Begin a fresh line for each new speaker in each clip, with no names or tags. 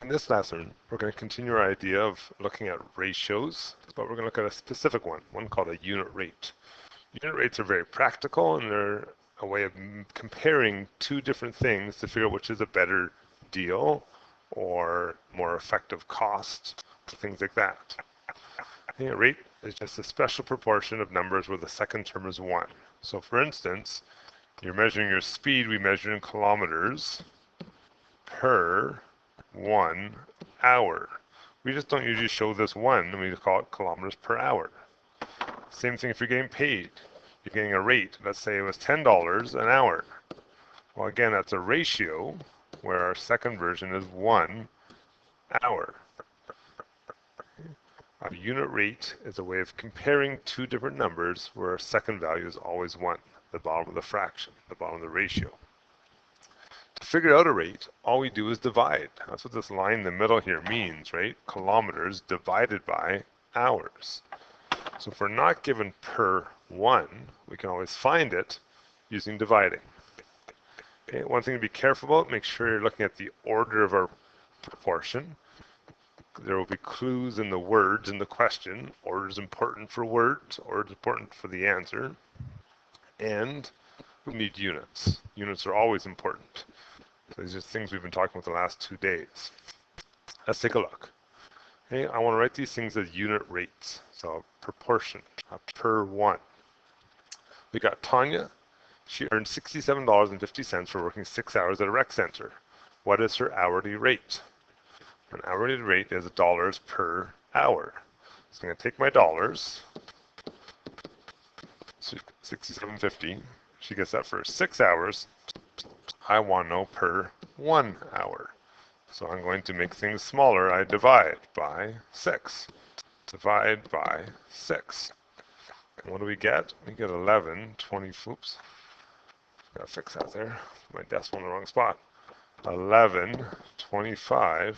In this lesson, we're going to continue our idea of looking at ratios, but we're going to look at a specific one called a unit rate. Unit rates are very practical, and they're a way of comparing two different things to figure out which is a better deal or more effective cost, things like that. A unit rate is just a special proportion of numbers where the second term is 1. So for instance, you're measuring your speed, we measure in kilometers per 1 hour. We just don't usually show this 1, and we just call it kilometers per hour. Same thing if you're getting paid. You're getting a rate. Let's say it was $10 an hour. Well, again, that's a ratio where our second version is 1 hour. A unit rate is a way of comparing two different numbers where our second value is always 1, the bottom of the fraction, the bottom of the ratio. To figure out a rate, all we do is divide. That's what this line in the middle here means, right? Kilometers divided by hours. So if we're not given per 1, we can always find it using dividing. Okay, one thing to be careful about, make sure you're looking at the order of our proportion. There will be clues in the words in the question. Order is important for words, order is important for the answer. And we need units. Units are always important. So these are things we've been talking about the last 2 days. Let's take a look. Okay, I want to write these things as unit rates. So proportion, per 1. We got Tanya. She earned $67.50 for working 6 hours at a rec center. What is her hourly rate? An hourly rate is dollars per hour. So I'm going to take my dollars, so $67.50. She gets that for 6 hours. I want to know per 1 hour. So I'm going to make things smaller. I divide by 6. Divide by 6. And what do we get? We get 11.20. Oops. Gotta fix that there. My decimal in the wrong spot. $11.25.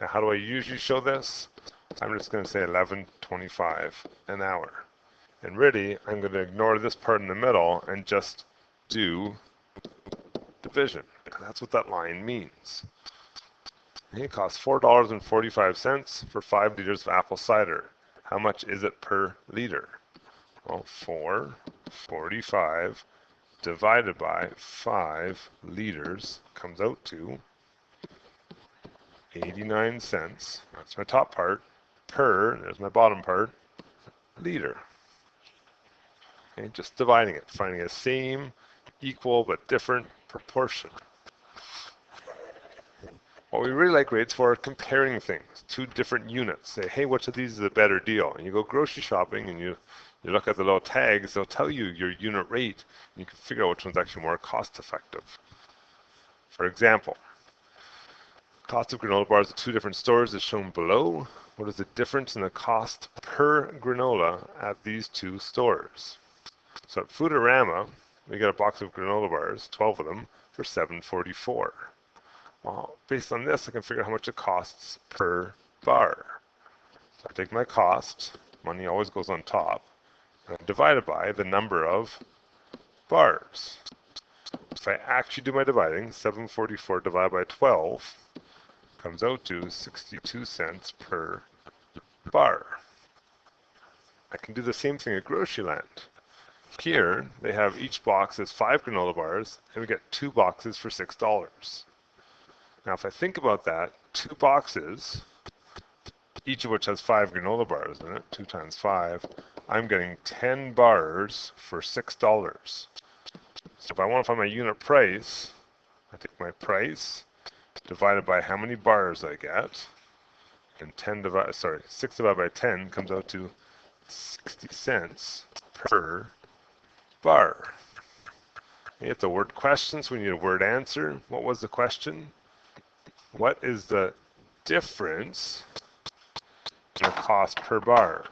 Now, how do I usually show this? I'm just going to say $11.25 an hour. And really, I'm going to ignore this part in the middle and just do division. That's what that line means. It costs $4.45 for 5 liters of apple cider. How much is it per liter? Well, 4.45 divided by 5 liters comes out to 89 cents. That's my top part. Per, there's my bottom part, liter. Okay, just dividing it, finding a same, equal, but different proportion. What we really like rates for are comparing things, two different units. Say, hey, which of these is a better deal? And you go grocery shopping and you look at the little tags, they'll tell you your unit rate, and you can figure out which one's actually more cost effective. For example, cost of granola bars at 2 different stores is shown below. What is the difference in the cost per granola at these 2 stores? So at Foodorama, we get a box of granola bars, 12 of them, for $7.44. Well, based on this, I can figure out how much it costs per bar. So I take my cost, money always goes on top, and I divide it by the number of bars. If I actually do my dividing, 7.44 divided by 12 comes out to 62 cents per bar. I can do the same thing at Groceryland. Here, they have each box as 5 granola bars, and we get 2 boxes for $6. Now, if I think about that, 2 boxes, each of which has 5 granola bars in it, 2 times 5, I'm getting 10 bars for $6. So if I want to find my unit price, I take my price divided by how many bars I get, and 6 divided by 10 comes out to 60 cents per bar. It's a word question, so we need a word answer. What was the question? What is the difference in the cost per bar?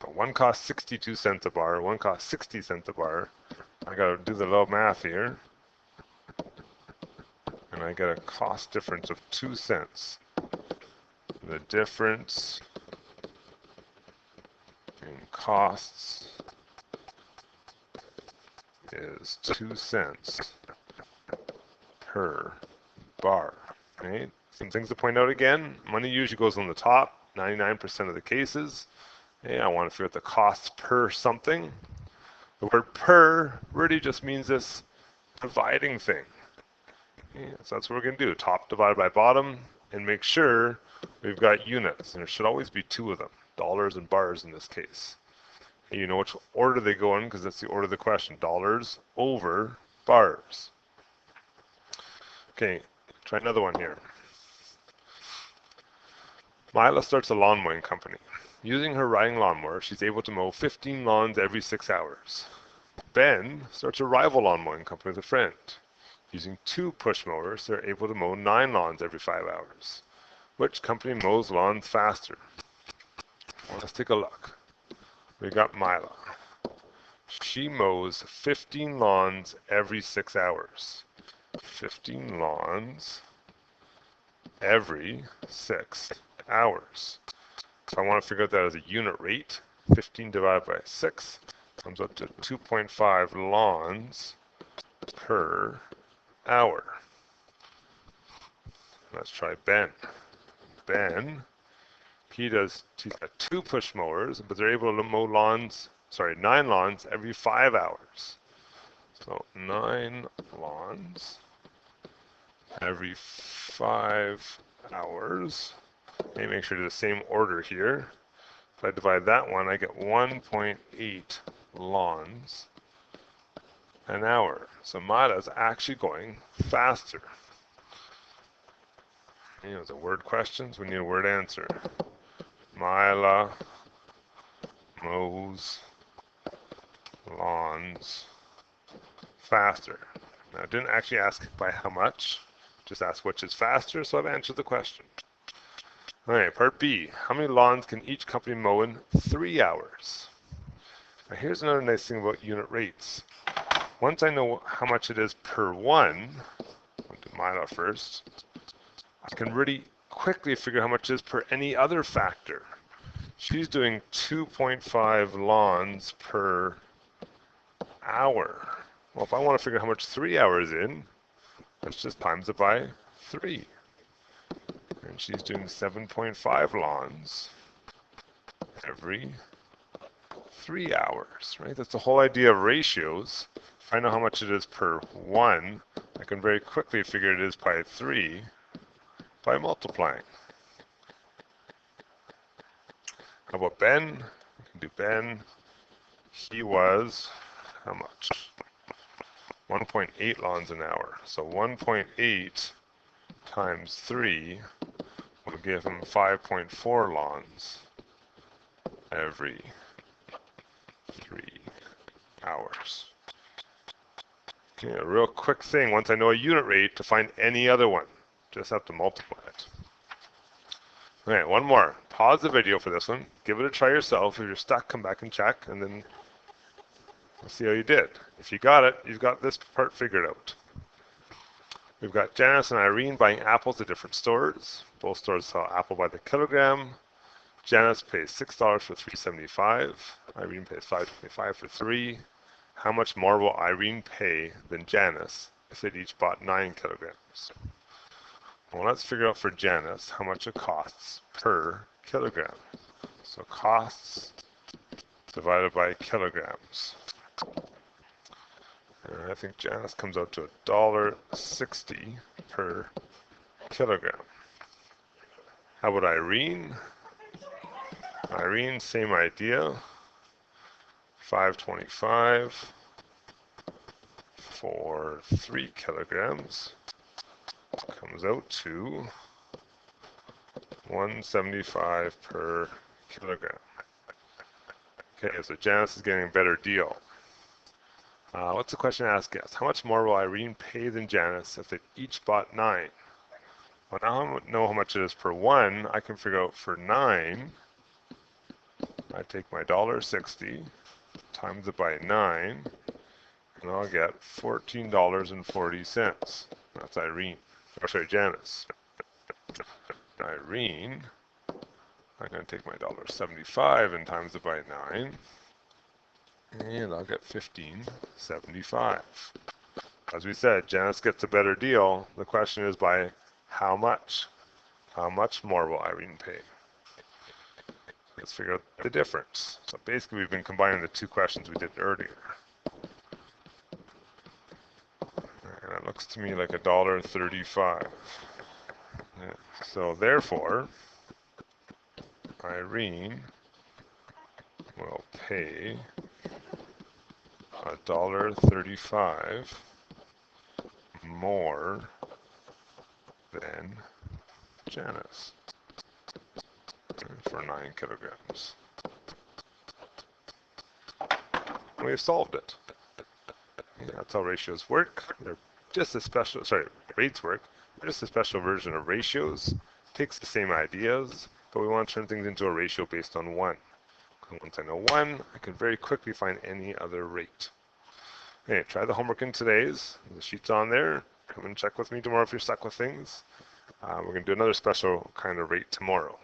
So one costs 62 cents a bar, one costs 60 cents a bar. I gotta do the little math here. And I get a cost difference of 2 cents. The difference in costs is 2 cents per bar. Right? Some things to point out again. Money usually goes on the top, 99% of the cases. Okay, I want to figure out the cost per something. The word per really just means this dividing thing. Okay, so that's what we're going to do. Top divided by bottom, and make sure we've got units. And there should always be two of them, dollars and bars in this case. And you know which order they go in because that's the order of the question. Dollars over bars. Okay, try another one here. Mila starts a lawn mowing company. Using her riding lawnmower, she's able to mow 15 lawns every 6 hours. Ben starts a rival lawn mowing company with a friend. Using 2 push mowers, they're able to mow 9 lawns every 5 hours. Which company mows lawns faster? Well, let's take a look. We got Mila. She mows 15 lawns every 6 hours. 15 lawns every 6 hours. So I want to figure out that as a unit rate. 15 divided by 6 comes up to 2.5 lawns per hour. Let's try Ben. Ben, he's got 2 push mowers, but they're able to mow 9 lawns every 5 hours. So 9 lawns every 5 hours. Let me make sure to do the same order here. If I divide that one, I get 1.8 lawns an hour. So Mila's actually going faster. You know, the word questions, we need a word answer. Mila mows lawns faster. Now, it didn't actually ask by how much, just asked which is faster, so I've answered the question. All right, part B. How many lawns can each company mow in 3 hours? Now, here's another nice thing about unit rates. Once I know how much it is per one, I'll do Mila first, I can really quickly figure how much it is per any other factor. She's doing 2.5 lawns per hour. Well, if I want to figure how much 3 hours in, let's just times it by 3. And she's doing 7.5 lawns every 3 hours, right? That's the whole idea of ratios. If I know how much it is per 1, I can very quickly figure it is by 3 by multiplying. How about Ben? We can do Ben. He was, how much? 1.8 lawns an hour. So 1.8 times 3 will give him 5.4 lawns every 3 hours. Okay, a real quick thing, once I know a unit rate, to find any other one. Just have to multiply it. All right, one more. Pause the video for this one. Give it a try yourself. If you're stuck, come back and check, and then we'll see how you did. If you got it, you've got this part figured out. We've got Janice and Irene buying apples at different stores. Both stores sell apple by the kilogram. Janice pays $6 for 3.75. Irene pays $5.25 for 3. How much more will Irene pay than Janice if they each bought 9 kilograms? Well, let's figure out for Janice how much it costs per kilogram. So costs divided by kilograms. And I think Janice comes out to $1.60 per kilogram. How about Irene? Irene, same idea. $5.25 for 3 kilograms. Comes out to $1.75 per kilogram. Okay, so Janice is getting a better deal. What's the question asked us? How much more will Irene pay than Janice if they each bought 9? Well, now I know how much it is per 1. I can figure out for 9. I take my $1.60, times it by 9, and I'll get $14.40. That's Irene. Oh, sorry, Janice. Irene, I'm going to take my $1.75 and times it by 9, and I'll get $15.75. As we said, Janice gets a better deal. The question is by How much? How much more will Irene pay? Let's figure out the difference. So basically we've been combining the two questions we did earlier. And it looks to me like $1.35. Yeah. So therefore, Irene will pay $1.35 more than Janice for 9 kilograms. We've solved it. That's how ratios work. They're just a special, sorry, rates work. They're just a special version of ratios. Takes the same ideas, but we want to turn things into a ratio based on 1. And once I know 1, I can very quickly find any other rate. Okay, try the homework in today's. The sheet's on there. Come and check with me tomorrow if you're stuck with things. We're going to do another special kind of rate tomorrow.